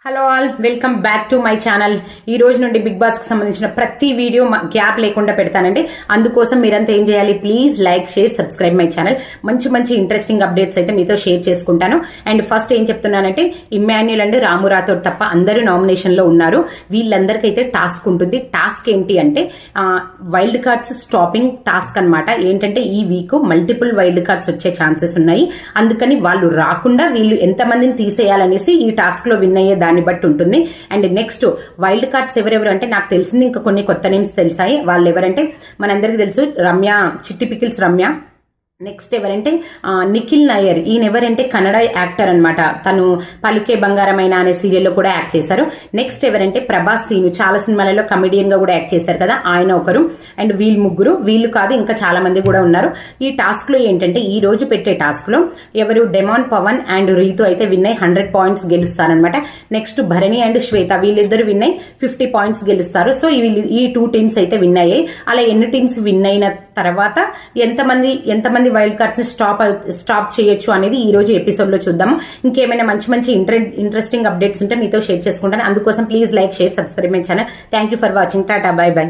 Hello all, welcome back to my channel. ఈ రోజు నుండి బిగ్ బాస్ కి సంబంధించిన ప్రతి వీడియో గ్యాప్ లేకుండా పెడతానండి. అందుకోసం మీరంతా ఏం చేయాలి, please like, share, subscribe my channel. మంచి మంచి ఇంట్రెస్టింగ్ అప్డేట్స్ అయితే మీతో షేర్ చేసుకుంటాను. అండ్ ఫస్ట్ ఏం చెప్తున్నానంటే, ఇమ్మాన్యుల్ అండ్ రాము రాథోడ్ తప్ప అందరూ నామినేషన్ లో ఉన్నారు. వీళ్ళందరికైతే టాస్క్ ఉంటుంది. టాస్క్ ఏంటి అంటే వైల్డ్ కార్డ్స్ స్టాపింగ్ టాస్క్ అన్నమాట. ఏంటంటే ఈ వీక్ మల్టిపుల్ వైల్డ్ కార్డ్స్ వచ్చే ఛాన్సెస్ ఉన్నాయి. అందుకని వాళ్ళు రాకుండా వీళ్ళు ఎంతమందిని తీసేయాలనేసి ఈ టాస్క్ లో విన్ అయ్యే దాన్ని బట్టి ఉంటుంది. అండ్ నెక్స్ట్ వైల్డ్ కార్డ్స్ ఎవరెవరు అంటే, నాకు తెలిసింది ఇంకా కొన్ని కొత్త నేమ్స్ తెలిసాయి. వాళ్ళు ఎవరంటే మనందరికి తెలుసు, రమ్య, చిట్టి పికిల్స్ రమ్య. నెక్స్ట్ ఎవరంటే నిఖిల్ నాయర్. ఈయన ఎవరంటే కన్నడ యాక్టర్ అనమాట. తను పలుకే బంగారమైన అనే సీరియల్లో కూడా యాక్ట్ చేశారు. నెక్స్ట్ ఎవరంటే ప్రభాస్ సీను, చాలా సినిమాలలో కమెడియన్ గా కూడా యాక్ట్ చేశారు కదా, ఆయన ఒకరు. అండ్ వీళ్ళు కాదు, ఇంకా చాలా మంది కూడా ఉన్నారు. ఈ టాస్క్ లో ఏంటంటే, ఈ రోజు పెట్టే టాస్క్ లో ఎవరు డెమాన్ పవన్ అండ్ రీతు అయితే విన్ అయ్యి 100 పాయింట్స్ గెలుస్తారనమాట. నెక్స్ట్ భరణి అండ్ శ్వేత, వీళ్ళిద్దరు విన్ అయ్యి 50 పాయింట్స్ గెలుస్తారు. సో ఈ 2 టీమ్స్ అయితే విన్ అయ్యాయి. అలా ఎన్ని టీమ్స్ విన్ అయిన తర్వాత ఎంతమంది వైల్డ్ కార్డ్స్ ని స్టాప్ చేయొచ్చు అనేది ఈ రోజు ఎపిసోడ్ లో చూద్దాము. ఇంకేమైనా మంచి ఇంట్రెస్టింగ్ అప్డేట్స్ ఉంటే మీతో షేర్ చేసుకుంటాను. అందుకోసం please like, share, subscribe my channel. Thank you for watching. Tata, by by.